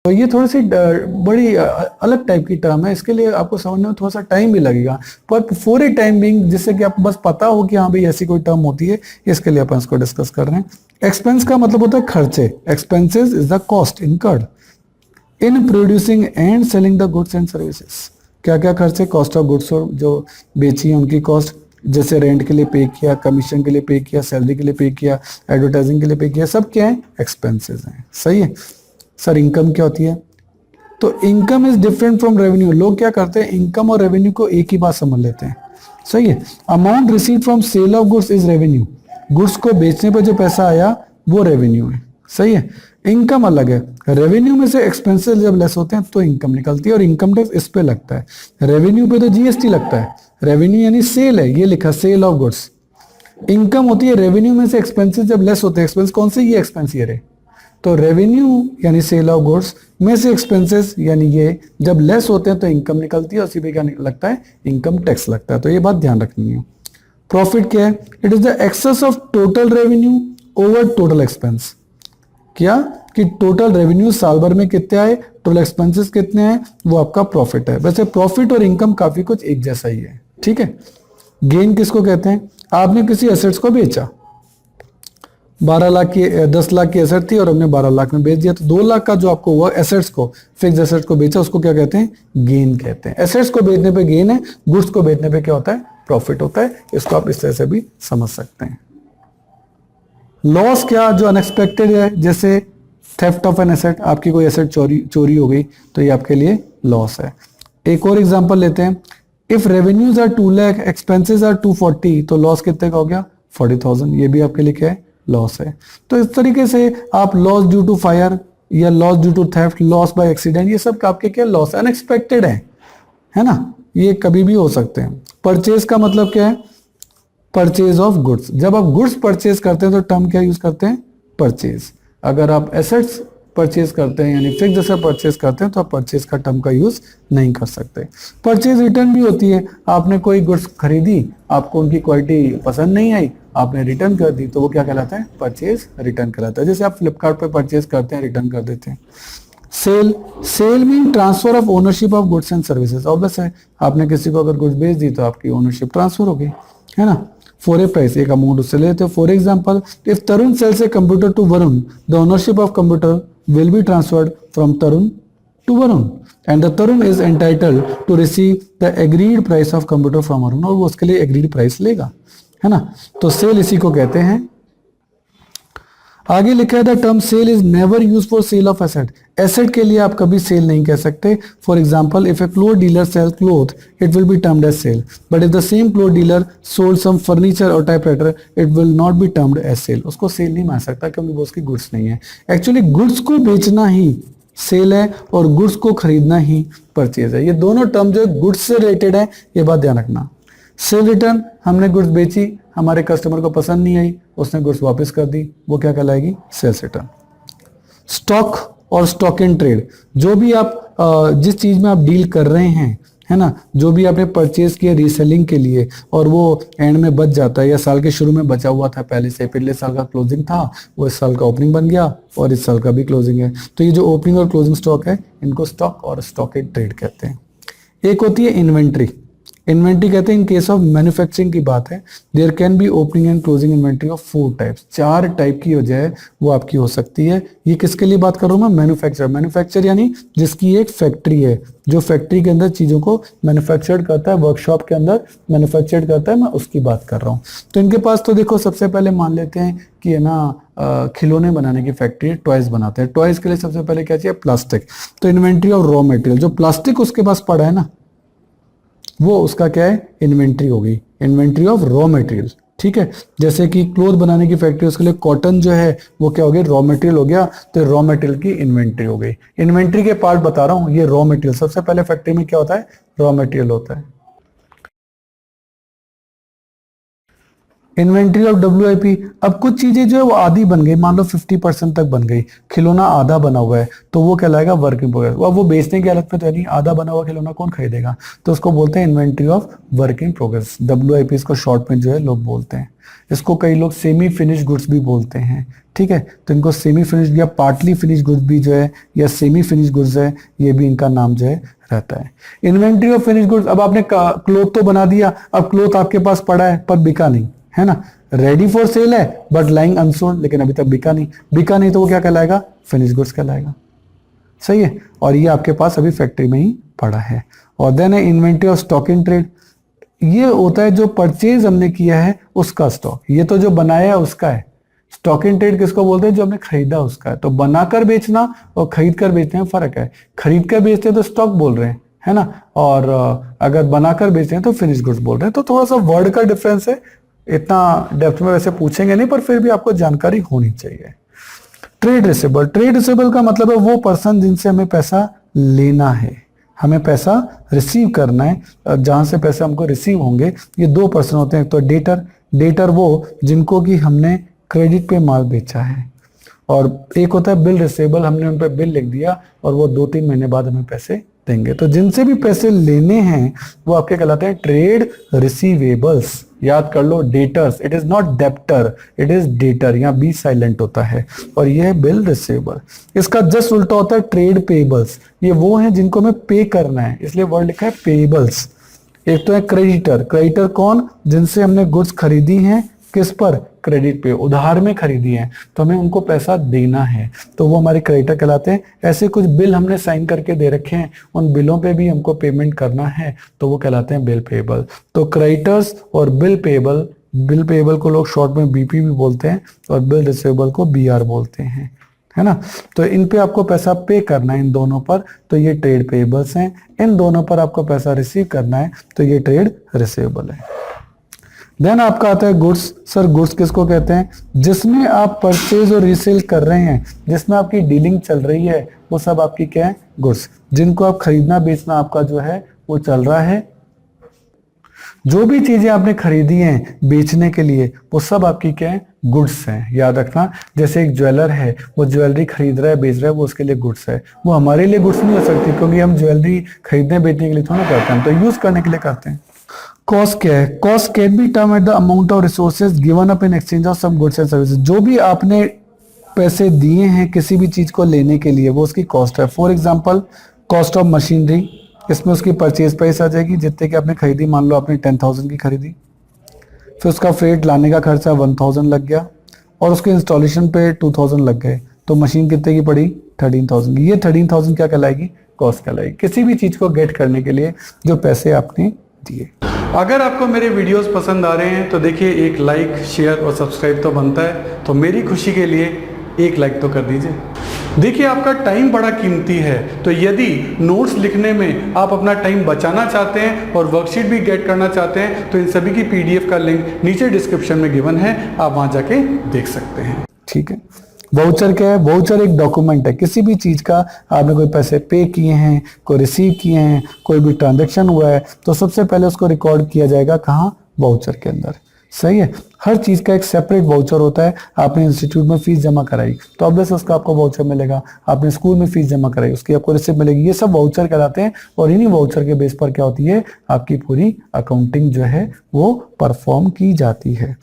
तो ये थोड़ी सी बड़ी अलग टाइप की टर्म है, इसके लिए आपको समझने में थोड़ा सा टाइम भी लगेगा, पर फॉर ए टाइम बिंग जिससे कि आपको बस पता हो कि हाँ भाई ऐसी कोई टर्म होती है, इसके लिए अपन इसको डिस्कस कर रहे हैं। एक्सपेंस का मतलब होता है खर्चे। Expenses is the cost incurred in producing and selling the goods and services. क्या क्या खर्चे? कॉस्ट ऑफ गुड्स जो बेची है उनकी कॉस्ट, जैसे रेंट के लिए पे किया, कमीशन के लिए पे किया, सैलरी के लिए पे किया, एडवर्टाइजिंग के लिए पे किया, सब क्या है? एक्सपेंसेस हैं। सही है सर। इनकम क्या होती है? तो income is different from revenue. लोग क्या करते हैं, इनकम और रेवेन्यू को एक ही बात समझ लेते हैं। सही है। Amount receive from sale of goods is revenue. Goods को बेचने पर जो पैसा आया वो रेवेन्यू है। सही है। इनकम अलग है। रेवेन्यू में से एक्सपेंसेस जब लेस होते हैं तो इनकम निकलती है, और इनकम टैक्स इस पे लगता है। रेवेन्यू पे तो जीएसटी लगता है। रेवेन्यू यानी सेल है, ये लिखा सेल ऑफ गुड्स। इनकम होती है रेवेन्यू में से एक्सपेंसेस जब लेस होते हैं। एक्सपेंस कौन से? ये एक्सपेंस ये रहे। तो रेवेन्यू यानी सेल ऑफ गुड्स में से एक्सपेंसेस यानी ये जब लेस होते हैं तो इनकम निकलती है, उसी पे क्या लगता है? इनकम टैक्स लगता है। तो ये बात ध्यान रखनी है। प्रॉफिट क्या है? It is the excess of total revenue over total expense. क्या कि टोटल रेवेन्यू साल भर में कितने आए, टोटल एक्सपेंसेस कितने आए, वो आपका प्रॉफिट है। वैसे प्रॉफिट और इनकम काफी कुछ एक जैसा ही है। ठीक है। गेन किसको कहते हैं? आपने किसी एसेट्स को बेचा, 12 लाख की 10 लाख की एसेट थी और हमने 12 लाख में बेच दिया, तो 2 लाख का जो आपको हुआ एसेट्स को, फिक्स एसेट्स को बेचा, उसको क्या कहते हैं? गेन कहते हैं। एसेट्स को बेचने पे गेन है, गुड्स को बेचने पे क्या होता है? प्रॉफिट होता है। इसको आप इस तरह से भी समझ सकते हैं। लॉस क्या? जो अनएक्सपेक्टेड है, जैसे थेफ्ट ऑफ एन एसेट, आपकी कोई एसेट चोरी हो गई तो ये आपके लिए लॉस है। एक और एग्जांपल लेते हैं। If revenues are 2 lakh, expenses are 240, तो लॉस कितने का हो गया? 40,000। ये भी आपके लिए क्या है? लॉस है। तो इस तरीके से आप लॉस ड्यू टू फायर या loss due to theft, loss by accident, ये सब आपके क्या? लॉस अनएक्सपेक्टेड है ना? ये कभी भी हो सकते हैं। परचेज का मतलब क्या है? Purchase of goods. जब आप गुड्स परचेज करते हैं तो टर्म क्या यूज करते हैं? परचेज। अगर आप एसेट्स परचेज करते हैं यानी फिक्स एसेट परचेज करते हैं तो आप परचेज का टर्म का यूज नहीं कर सकते। परचेज रिटर्न भी होती है। आपने कोई गुड्स खरीदी, आपको उनकी क्वालिटी पसंद नहीं आई, आपने रिटर्न कर दी, तो वो क्या कहलाता है? परचेज रिटर्न कहलाता है। जैसे आप फ्लिपकार्ट पे परचेज करते हैं, रिटर्न कर देते हैं। Sale, sale mean transfer of ownership of goods and services. Obvious है, आपने किसी को अगर गुड्स बेच दी तो आपकी ओनरशिप ट्रांसफर हो गई, है ना? फॉर ए प्राइस, एक अमाउंट उससे लेते हो। For example, if Tarun sells a computer to Varun, the ownership of computer will be transferred from Tarun to Varun and the Tarun is entitled to receive the agreed price of computer from Varun, और वो उसके लिए agreed price लेगा, है ना? तो सेल इसी को कहते हैं। आगे लिखा है the term sale is never use for sale of asset. Asset के लिए आप कभी सेल नहीं कह सकते। For example, if a cloth dealer sell cloth, it will be termed as sale, but if the same cloth dealer sold some furniture और typewriter, it will not be termed as sale. उसको sale नहीं मान सकता क्योंकि वो उसकी goods नहीं है। एक्चुअली गुड्स को बेचना ही सेल है और गुड्स को खरीदना ही परचेज है। ये दोनों टर्म जो है गुड्स से रिलेटेड है, ये बात ध्यान रखना। सेल रिटर्न, हमने गुड्स बेची, हमारे कस्टमर को पसंद नहीं आई, उसने गुड्स वापस कर दी, वो क्या कहलाएगी? Sales return. स्टॉक और स्टॉक इन ट्रेड, जो भी आप जिस चीज में आप डील कर रहे हैं, है ना, जो भी आपने परचेज किया रीसेलिंग के लिए और वो एंड में बच जाता है या साल के शुरू में बचा हुआ था पहले से, पिछले साल का क्लोजिंग था, वो इस साल का ओपनिंग बन गया और इस साल का भी क्लोजिंग है, तो ये जो ओपनिंग और क्लोजिंग स्टॉक है इनको स्टॉक और स्टॉक इन ट्रेड कहते हैं। एक होती है इन्वेंट्री। इन्वेंट्री कहते हैं इन केस ऑफ मैन्युफैक्चरिंग की बात है, there can be opening and closing inventory of 4 types. 4 type की हो जाए वो आपकी हो सकती है। ये किसके लिए बात कर रहा हूं मैं? मैन्युफैक्चर। मैन्युफैक्चर यानी जिसकी एक फैक्ट्री है, जो फैक्ट्री के अंदर चीजों को मैन्युफैक्चर्ड करता है, वर्कशॉप के अंदर मैन्युफैक्चर्ड करता है, मैं उसकी बात कर रहा हूँ। तो इनके पास तो देखो, सबसे पहले मान लेते हैं कि है ना खिलौने बनाने की फैक्ट्री, टॉयज बनाते हैं। टॉयज के लिए सबसे पहले क्या चाहिए? प्लास्टिक। तो इन्वेंट्री ऑफ रॉ मटेरियल, जो प्लास्टिक उसके पास पड़ा है ना, वो उसका क्या है? इन्वेंट्री हो गई, इन्वेंट्री ऑफ रॉ मटेरियल। ठीक है। जैसे कि क्लोथ बनाने की फैक्ट्री, उसके लिए कॉटन जो है वो क्या हो गया? रॉ मटेरियल हो गया, तो रॉ मटेरियल की इन्वेंट्री हो गई। इन्वेंट्री के पार्ट बता रहा हूं, ये रॉ मटेरियल। सबसे पहले फैक्ट्री में क्या होता है? रॉ मटेरियल होता है। इन्वेंट्री ऑफ WIP, अब कुछ चीजें जो है वो आधी बन गई, मान लो 50% तक बन गई, खिलौना आधा बना हुआ है, तो वो कहलाएगा वर्क इन प्रोग्रेस। अब वो बेचने की हालत में तो नहीं, आधा बना हुआ खिलौना कौन खरीदेगा, तो उसको बोलते हैं inventory of work in progress, WIP इसको शॉर्ट में जो है लोग बोलते हैं। इसको कई लोग सेमी फिनिश गुड्स भी बोलते हैं, ठीक है, तो इनको सेमी फिनिश या पार्टली फिनिश गुड्स भी जो है या सेमी फिनिश गुड्स है, ये भी इनका नाम जो है रहता है। इन्वेंट्री ऑफ फिनिश गुड्स, अब आपने क्लोथ तो बना दिया, अब क्लोथ आपके पास पड़ा है पर बिका नहीं, है ना, रेडी फॉर सेल है बट लाइंग अनसोल्ड, लेकिन अभी तक बिका नहीं, बिका नहीं तो वो क्या कहलाएगा, फिनिश गुड्स कहलाएगा, सही है, और ये आपके पास अभी फैक्ट्री में ही पड़ा है। और देन है inventory of stock in trade, ये होता है जो परचेज हमने किया है उसका स्टॉक, ये तो जो बनाया है उसका है। स्टॉक इन ट्रेड किसको बोलते हैं, जो हमने खरीदा उसका है। तो बनाकर बेचना और खरीद कर बेचने में फर्क है, खरीद कर बेचते हैं तो स्टॉक बोल रहे हैं, है ना, और अगर बनाकर बेचते हैं तो फिनिश गुड्स बोल रहे हैं। तो थोड़ा सा वर्ड का डिफरेंस है, इतना डेप्थ में वैसे पूछेंगे नहीं, पर फिर भी आपको जानकारी होनी चाहिए। ट्रेड रिसीवेबल, ट्रेड रिसीवेबल का मतलब है वो पर्सन जिनसे हमें पैसा लेना है, हमें पैसा रिसीव करना है, जहां से पैसे हमको रिसीव होंगे, ये दो पर्सन होते हैं। तो डेटर, डेटर वो जिनको कि हमने क्रेडिट पे माल बेचा है, और एक होता है बिल रिसीवेबल, हमने उन पर बिल लिख दिया और वो 2-3 महीने बाद हमें पैसे देंगे। तो जिनसे भी पैसे लेने हैं वो आपके कहलाते हैं ट्रेड रिसीवेबल्स। याद कर लो, debtors, it is not debtor, it is debtor, यहाँ बी साइलेंट होता है, और ये है बिल रिसीवेबल। इसका जस्ट उल्टा होता है ट्रेड पेबल्स, ये वो हैं जिनको हमें पे करना है, इसलिए वर्ड लिखा है पेबल्स। एक तो है क्रेडिटर, क्रेडिटर कौन, जिनसे हमने गुड्स खरीदी हैं, किस पर, क्रेडिट पे, उधार में खरीदी है, तो हमें उनको पैसा देना है, तो वो हमारे क्रेडिटर कहलाते हैं। ऐसे कुछ बिल हमने साइन करके दे रखे हैं, उन बिलों पे भी हमको पेमेंट करना है, तो वो कहलाते हैं बिल पेबल। तो क्रेडिटर्स और बिल पेबल, बिल पेबल को लोग शॉर्ट में BP भी बोलते हैं और बिल रिसीवेबल को BR बोलते हैं, है ना। तो इन पे आपको पैसा पे करना है, इन दोनों पर, तो ये ट्रेड पेबल्स हैं। इन दोनों पर आपको पैसा रिसीव करना है, तो ये ट्रेड रिसीवेबल है। देन आपका आता है गुड्स। सर गुड्स किसको कहते हैं, जिसमें आप परचेज और रीसेल कर रहे हैं, जिसमें आपकी डीलिंग चल रही है, वो सब आपकी क्या है, गुड्स। जिनको आप खरीदना बेचना आपका जो है वो चल रहा है, जो भी चीजें आपने खरीदी हैं बेचने के लिए, वो सब आपकी क्या है, गुड्स हैं। याद रखना, जैसे एक ज्वेलर है, वो ज्वेलरी खरीद रहा है बेच रहा है, वो उसके लिए गुड्स है। वो हमारे लिए गुड्स नहीं हो सकती, क्योंकि हम ज्वेलरी खरीदने बेचने के लिए थोड़ा करते हैं, तो यूज करने के लिए करते हैं। कॉस्ट क्या है, cost can be term at the amount of resources given up in exchange of some goods and services. जो भी आपने पैसे दिए हैं किसी भी चीज को लेने के लिए, वो उसकी कॉस्ट है। For example cost of machinery, इसमें उसकी परचेज प्राइस आ जाएगी, जितने की आपने खरीदी, मान लो आपने 10,000 की खरीदी, फिर उसका फ्रेट लाने का खर्चा 1,000 लग गया, और उसके इंस्टॉलेशन पे 2,000 लग गए, तो मशीन कितने की पड़ी, 13,000 की। ये 13,000 क्या कहलाएगी, कॉस्ट कहलाएगी, किसी भी चीज को गेट करने के लिए जो पैसे आपने दिए। अगर आपको मेरे वीडियोस पसंद आ रहे हैं तो देखिए, एक लाइक, शेयर और सब्सक्राइब तो बनता है, तो मेरी खुशी के लिए एक लाइक तो कर दीजिए। देखिए, आपका टाइम बड़ा कीमती है, तो यदि नोट्स लिखने में आप अपना टाइम बचाना चाहते हैं और वर्कशीट भी गेट करना चाहते हैं, तो इन सभी की PDF का लिंक नीचे डिस्क्रिप्शन में गिवन है, आप वहां जाके देख सकते हैं, ठीक है। वाउचर क्या है, वाउचर एक डॉक्यूमेंट है, किसी भी चीज का आपने कोई पैसे पे किए हैं, कोई रिसीव किए हैं, कोई भी ट्रांजैक्शन हुआ है, तो सबसे पहले उसको रिकॉर्ड किया जाएगा कहाँ, वाउचर के अंदर, सही है। हर चीज का एक सेपरेट वाउचर होता है। आपने इंस्टीट्यूट में फीस जमा कराई तो ऑब्वियस उसका आपको वाउचर मिलेगा, आपने स्कूल में फीस जमा कराई उसकी आपको रिसिप्ट मिलेगी, ये सब वाउचर कहलाते हैं। और इन्हीं वाउचर के बेस पर क्या होती है, आपकी पूरी अकाउंटिंग जो है वो परफॉर्म की जाती है।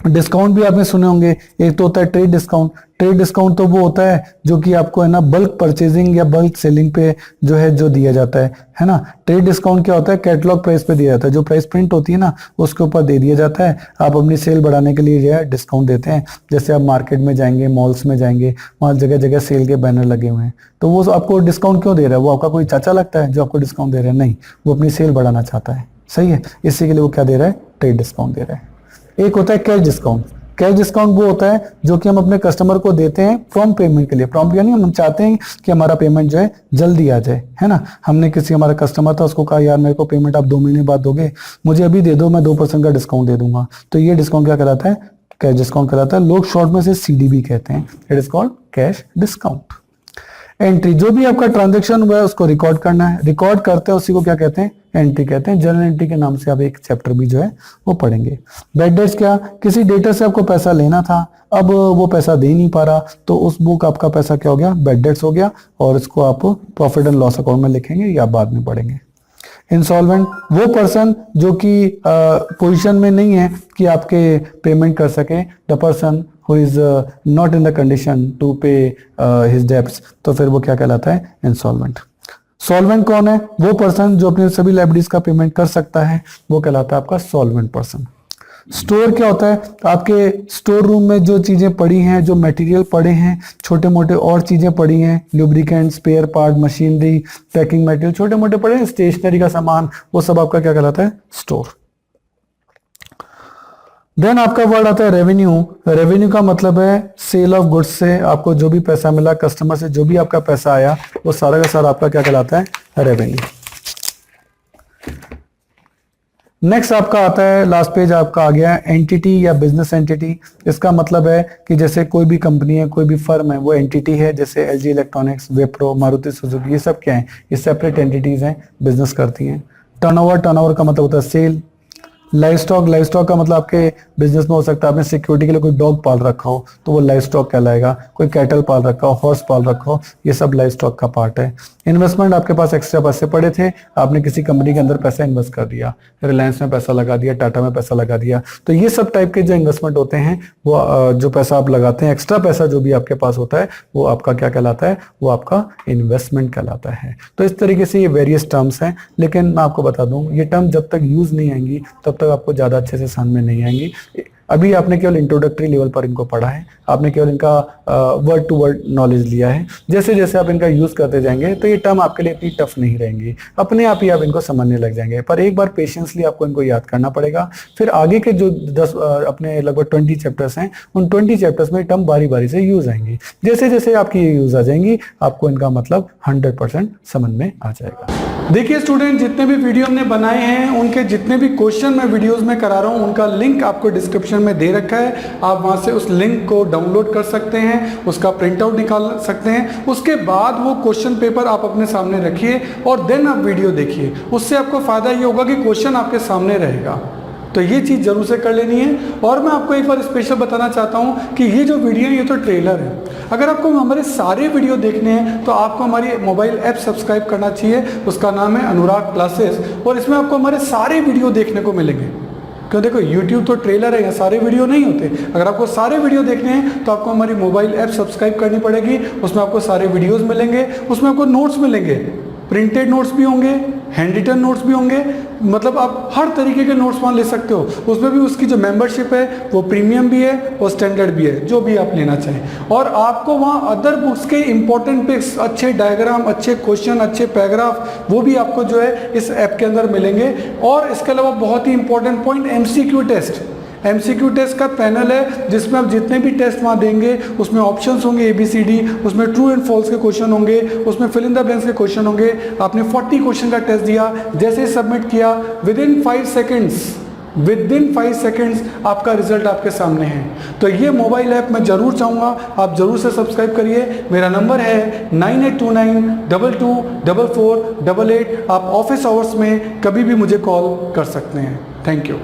डिस्काउंट भी आपने सुने होंगे, एक तो होता है ट्रेड डिस्काउंट। ट्रेड डिस्काउंट तो वो होता है जो कि आपको है ना बल्क परचेजिंग या बल्क सेलिंग पे जो है जो दिया जाता है ना। ट्रेड डिस्काउंट क्या होता है, कैटलॉग प्राइस पे दिया जाता है, जो प्राइस प्रिंट होती है ना उसके ऊपर दे दिया जाता है। आप अपनी सेल बढ़ाने के लिए जो है डिस्काउंट देते हैं। जैसे आप मार्केट में जाएंगे, मॉल्स में जाएंगे, वहाँ जगह जगह सेल के बैनर लगे हुए हैं, तो वो आपको डिस्काउंट क्यों दे रहा है, वो आपका कोई चाचा लगता है जो आपको डिस्काउंट दे रहा है, नहीं, वो अपनी सेल बढ़ाना चाहता है, सही है, इसी के लिए वो क्या दे रहा है, ट्रेड डिस्काउंट दे रहा है। एक होता है कैश डिस्काउंट। कैश डिस्काउंट वो होता है जो कि हम अपने कस्टमर को देते हैं प्रॉम्प्ट पेमेंट के लिए। प्रॉम्प्ट यानी हम चाहते हैं कि हमारा पेमेंट जो है जल्दी आ जाए, है ना। हमने किसी हमारा कस्टमर था, उसको कहा यार मेरे को पेमेंट आप 2 महीने बाद दोगे, मुझे अभी दे दो, मैं 2% का डिस्काउंट दे दूंगा, तो ये डिस्काउंट क्या कहलाता है, कैश डिस्काउंट कहलाता है। लोग शॉर्ट में से CDB कहते हैं, it is called cash discount. Entry, जो भी आपका ट्रांजेक्शन हुआ है उसको रिकॉर्ड करना है, रिकॉर्ड करते हैं उसी को क्या कहते हैं, एंट्री कहते हैं। जर्नल एंट्री के नाम से आप एक चैप्टर भी जो है वो पढ़ेंगे। बैड डेट्स क्या, किसी डेटर से आपको पैसा लेना था, अब वो पैसा दे नहीं पा रहा, तो उस बुक आपका पैसा क्या हो गया, बैड डेट्स हो गया, और इसको आप प्रॉफिट एंड लॉस अकाउंट में लिखेंगे या बाद में पढ़ेंगे। इंसॉल्वेंट, वो पर्सन जो कि पोजीशन में नहीं है कि आपके पेमेंट कर सके, the person who is not in the condition to pay his debts, तो फिर वो क्या कहलाता है, इंसॉल्वेंट। सॉल्वेंट कौन है, वो पर्सन जो अपने सभी लाइबिलिटीज का पेमेंट कर सकता है, वो कहलाता है आपका सॉल्वेंट पर्सन। स्टोर क्या होता है, आपके स्टोर रूम में जो चीजें पड़ी हैं, जो मटेरियल पड़े हैं, छोटे मोटे और चीजें पड़ी हैं, lubricant, spare part, machinery, packing material, छोटे मोटे पड़े हैं, स्टेशनरी का सामान, वो सब आपका क्या कहलाता है, स्टोर। देन आपका वर्ड आता है रेवेन्यू। रेवेन्यू का मतलब है सेल ऑफ गुड्स से आपको जो भी पैसा मिला, कस्टमर से जो भी आपका पैसा आया, वो सारा का सारा आपका क्या कहलाता है, रेवेन्यू। नेक्स्ट आपका आता है, लास्ट पेज आपका आ गया एंटिटी या बिजनेस एंटिटी। इसका मतलब है कि जैसे कोई भी कंपनी है, कोई भी फर्म है, वो एंटिटी है। जैसे LG electronics, Wipro, Maruti Suzuki, ये सब क्या है, ये सेपरेट एंटिटीज हैं, बिजनेस करती हैं। टर्नओवर, टर्नओवर का मतलब होता है sale. Livestock, livestock का मतलब आपके बिजनेस में हो सकता है आपने सिक्योरिटी के लिए कोई डॉग पाल रखा हो, तो वो लाइव स्टॉक कहलाएगा। कोई कैटल पाल रखा हो, हॉर्स पाल रखा हो, ये सब लाइव स्टॉक का पार्ट है। इन्वेस्टमेंट, आपके पास एक्स्ट्रा पैसे पड़े थे, आपने किसी कंपनी के अंदर पैसा इन्वेस्ट कर दिया, रिलायंस में पैसा लगा दिया, टाटा में पैसा लगा दिया, तो ये सब टाइप के जो इन्वेस्टमेंट होते हैं, वो जो पैसा आप लगाते हैं, एक्स्ट्रा पैसा जो भी आपके पास होता है, वो आपका क्या कहलाता है, वो आपका इन्वेस्टमेंट कहलाता है। तो इस तरीके से ये वेरियस टर्म्स हैं, लेकिन मैं आपको बता दूं, ये टर्म जब तक यूज नहीं आएंगी तब तक आपको ज्यादा अच्छे से समझ में नहीं आएंगी। अभी आपने केवल इंट्रोडक्टरी लेवल पर इनको पढ़ा है, आपने केवल इनका वर्ड टू वर्ड नॉलेज लिया है। जैसे जैसे आप इनका यूज करते जाएंगे तो ये टर्म आपके लिए इतनी टफ नहीं रहेंगी, अपने आप ही आप इनको समझने लग जाएंगे। पर एक बार पेशेंसली आपको इनको याद करना पड़ेगा। फिर आगे के जो 10 अपने लगभग 20 चैप्टर्स हैं, उन 20 चैप्टर्स में टर्म बारी बारी से यूज आएंगी। जैसे जैसे आपकी ये यूज आ जाएंगी, आपको इनका मतलब 100% समझ में आ जाएगा। देखिए स्टूडेंट, जितने भी वीडियो हमने बनाए हैं, उनके जितने भी क्वेश्चन मैं वीडियोस में करा रहा हूं, उनका लिंक आपको डिस्क्रिप्शन में दे रखा है। आप वहां से उस लिंक को डाउनलोड कर सकते हैं, उसका प्रिंट आउट निकाल सकते हैं। उसके बाद वो क्वेश्चन पेपर आप अपने सामने रखिए और देन आप वीडियो देखिए। उससे आपको फायदा ये होगा कि क्वेश्चन आपके सामने रहेगा। तो ये चीज़ जरूर से कर लेनी है। और मैं आपको एक बार स्पेशल बताना चाहता हूँ कि ये जो वीडियो है, ये तो ट्रेलर है। अगर आपको हमारे सारे वीडियो देखने हैं तो आपको हमारी मोबाइल ऐप सब्सक्राइब करना चाहिए। उसका नाम है अनुराग क्लासेस, और इसमें आपको हमारे सारे वीडियो देखने को मिलेंगे। क्यों, देखो यूट्यूब तो ट्रेलर है, यहाँ सारे वीडियो नहीं होते। अगर आपको सारे वीडियो देखने हैं तो आपको हमारी मोबाइल ऐप सब्सक्राइब करनी पड़ेगी। उसमें आपको सारे वीडियोज़ मिलेंगे, उसमें आपको नोट्स मिलेंगे, प्रिंटेड नोट्स भी होंगे, हैंड रिटन नोट्स भी होंगे, मतलब आप हर तरीके के नोट्स वहाँ ले सकते हो। उसमें भी उसकी जो मेंबरशिप है वो प्रीमियम भी है और स्टैंडर्ड भी है, जो भी आप लेना चाहें। और आपको वहाँ अदर बुक्स के इंपॉर्टेंट पिक्स, अच्छे डायग्राम, अच्छे क्वेश्चन, अच्छे पैराग्राफ, वो भी आपको जो है इस ऐप के अंदर मिलेंगे। और इसके अलावा बहुत ही important point, MCQ test. MCQ test का पैनल है जिसमें आप जितने भी टेस्ट वहाँ देंगे उसमें ऑप्शंस होंगे ABCD, उसमें ट्रू एंड फॉल्स के क्वेश्चन होंगे, उसमें फिल इन द ब्लैंक्स के क्वेश्चन होंगे। आपने 40 क्वेश्चन का टेस्ट दिया, जैसे ही सबमिट किया, विदिन 5 सेकेंड्स आपका रिजल्ट आपके सामने है। तो ये मोबाइल ऐप मैं जरूर चाहूँगा आप जरूर से सब्सक्राइब करिए। मेरा नंबर है 9829224488। आप ऑफिस आवर्स में कभी भी मुझे कॉल कर सकते हैं। Thank you.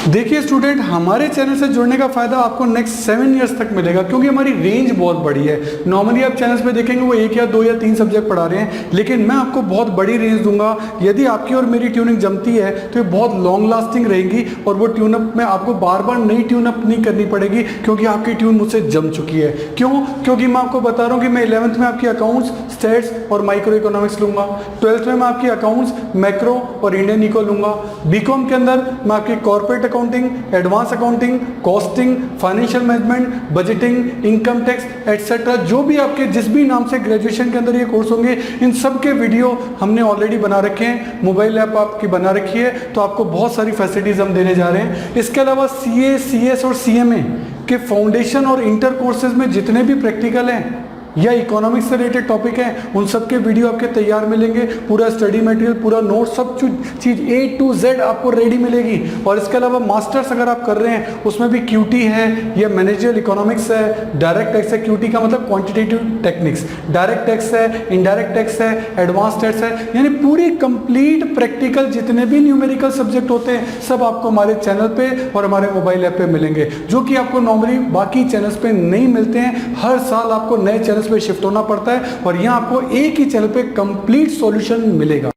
देखिए स्टूडेंट, हमारे चैनल से जुड़ने का फायदा आपको नेक्स्ट 7 इयर्स तक मिलेगा, क्योंकि हमारी रेंज बहुत बड़ी है। नॉर्मली आप चैनल्स पे देखेंगे वो 1 या 2 या 3 सब्जेक्ट पढ़ा रहे हैं, लेकिन मैं आपको बहुत बड़ी रेंज दूंगा। यदि आपकी और मेरी ट्यूनिंग जमती है तो ये बहुत लॉन्ग लास्टिंग रहेगी, और वो ट्यूनअप में आपको बार बार नई ट्यूनअप नहीं करनी पड़ेगी, क्योंकि आपकी ट्यून मुझसे जम चुकी है। क्यों? क्योंकि मैं आपको बता रहा हूँ कि मैं 11th में आपकी अकाउंट्स, स्टेट्स और माइक्रो इकोनॉमिक्स लूंगा। 12th में मैं आपकी अकाउंट्स, मैक्रो और इंडियन इको लूंगा। BCom के अंदर मैं आपकी corporate accounting, advance accounting, costing, financial management, budgeting, income tax etcetera, जो भी आपके जिस भी नाम से ग्रेजुएशन के अंदर ये कोर्स होंगे, इन सब के वीडियो हमने ऑलरेडी बना रखे हैं। मोबाइल ऐप आपकी बना रखी है, तो आपको बहुत सारी फैसिलिटीज हम देने जा रहे हैं। इसके अलावा CA, CS और CMA के फाउंडेशन और इंटर कोर्सेज में जितने भी प्रैक्टिकल हैं या इकोनॉमिक्स से रिलेटेड टॉपिक है, उन सब के वीडियो आपके तैयार मिलेंगे, पूरा स्टडी मटेरियल, पूरा नोट, सब चीज A to Z आपको रेडी मिलेगी। और इसके अलावा मास्टर्स अगर आप कर रहे हैं उसमें भी QT है, या मैनेजरियल इकोनॉमिक्स है, डायरेक्ट टैक्स है, QT का मतलब क्वांटिटेटिव टेक्निक्स, डायरेक्ट टैक्स है, इनडायरेक्ट टैक्स है, एडवांस टैक्स है, यानी पूरी कंप्लीट प्रैक्टिकल जितने भी न्यूमेरिकल सब्जेक्ट होते हैं सब आपको हमारे चैनल पे और हमारे मोबाइल ऐप पे मिलेंगे, जो कि आपको नॉर्मली बाकी चैनल्स पे नहीं मिलते हैं। हर साल आपको नए चैनल्स पे शिफ्ट होना पड़ता है और यहाँ आपको एक ही चैनल पे कंप्लीट सॉल्यूशन मिलेगा।